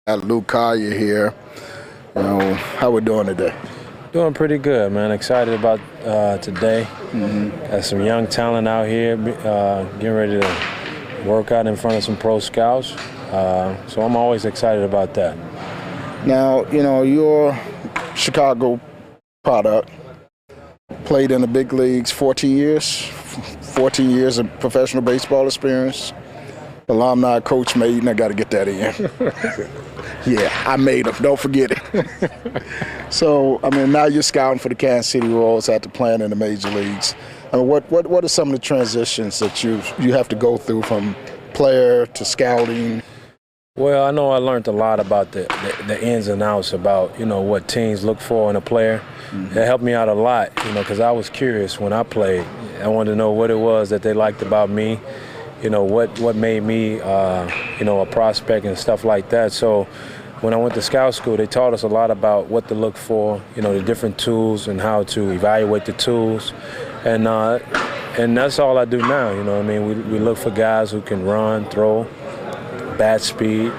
Got Luke Collier here. How we doing today? Doing pretty good, man. Excited about today. Got some young talent out here getting ready to work out in front of some pro scouts. So I'm always excited about that. Now, you're Chicago product. Played in the big leagues 14 years of professional baseball experience. Alumni, Coach Maiden, I got to get that in. Yeah, I made them. Don't forget it. So, now you're scouting for the Kansas City Royals after playing in the major leagues. What are some of the transitions that you have to go through from player to scouting? Well, I know I learned a lot about the ins and outs about, what teams look for in a player. It helped me out a lot, because I was curious when I played. I wanted to know what it was that they liked about me. What made me, a prospect and stuff like that. So when I went to scout school, they taught us a lot about what to look for, the different tools and how to evaluate the tools. And that's all I do now, We look for guys who can run, throw, bat speed.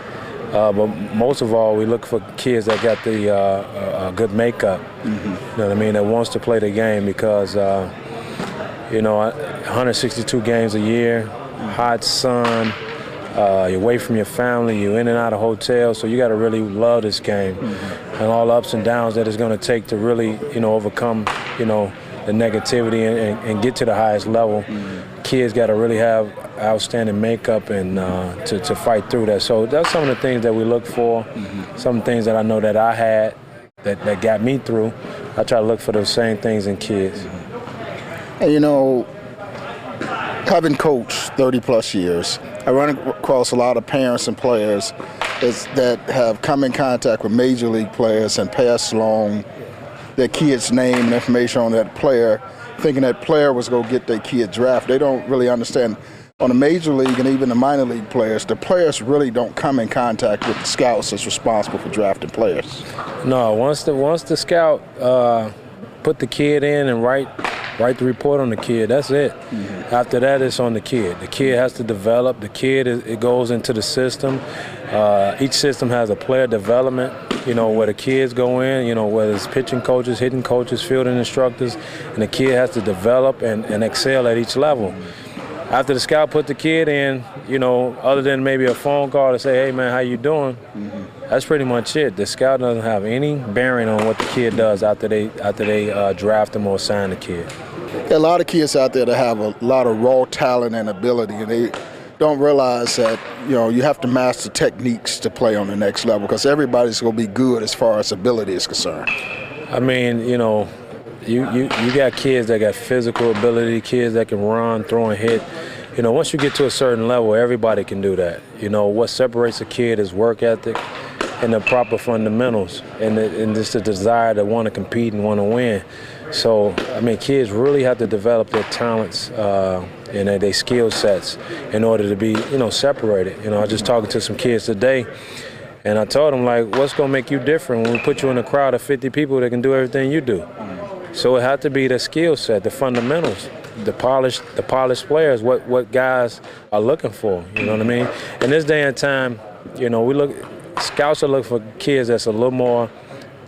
But most of all, we look for kids that got the good makeup, that wants to play the game because, 162 games a year, hot sun, you're away from your family, you're in and out of hotels, so you got to really love this game and all the ups and downs that it's going to take to really, overcome, the negativity and get to the highest level. Kids got to really have outstanding makeup and to fight through that. So that's some of the things that we look for, some things that I know that I had that got me through. I try to look for those same things in kids. And having coached 30-plus years, I run across a lot of parents and players that have come in contact with major league players and passed along their kid's name and information on that player, thinking that player was going to get their kid drafted. They don't really understand. On the major league and even the minor league players, the players really don't come in contact with the scouts that's responsible for drafting players. No, once the scout put the kid in and write the report on the kid, that's it. After that, it's on the kid. The kid has to develop. The kid, it goes into the system. Each system has a player development, where the kids go in, whether it's pitching coaches, hitting coaches, fielding instructors, and the kid has to develop and excel at each level. After the scout put the kid in, other than maybe a phone call to say, hey, man, how you doing? That's pretty much it. The scout doesn't have any bearing on what the kid does after they draft him or sign the kid. There are a lot of kids out there that have a lot of raw talent and ability, and they don't realize that, you have to master techniques to play on the next level because everybody's going to be good as far as ability is concerned. You got kids that got physical ability, kids that can run, throw, and hit. Once you get to a certain level, everybody can do that. What separates a kid is work ethic and the proper fundamentals and just the desire to want to compete and want to win. So, kids really have to develop their talents and their skill sets in order to be, separated. I was just talking to some kids today, and I told them, what's going to make you different when we put you in a crowd of 50 people that can do everything you do? So it had to be the skill set, the fundamentals, the polished players, what guys are looking for, In this day and time, scouts are looking for kids that's a little more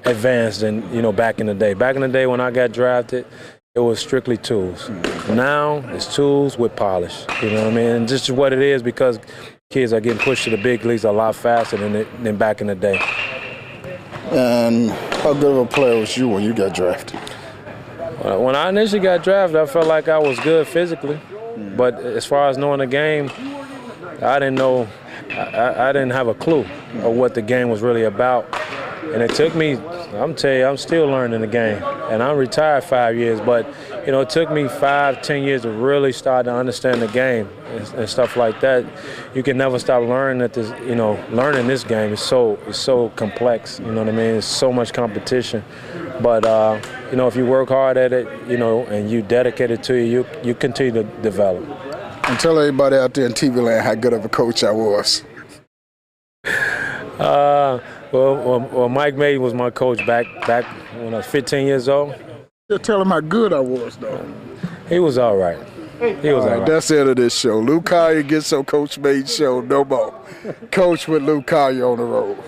advanced than, back in the day. Back in the day when I got drafted, it was strictly tools. Now it's tools with polish, And just what it is because kids are getting pushed to the big leagues a lot faster than back in the day. And how good of a player was you when you got drafted? When I initially got drafted, I felt like I was good physically. But as far as knowing the game, I didn't know. I didn't have a clue of what the game was really about. And it took me, I'm telling you, I'm still learning the game. And I'm retired 5 years, but, it took me 5-10 years to really start to understand the game and stuff like that. You can never stop learning at this, learning this game is so complex, There's so much competition. But, if you work hard at it, and you dedicate it to you continue to develop. And tell everybody out there in TV land how good of a coach I was. Well, Mike Maiden was my coach back when I was 15 years old. Just tell him how good I was, though. He was all right. He was all right. That's the end of this show. Luke Collier gets on Coach Maiden show no more. Coach with Luke Collier on the road.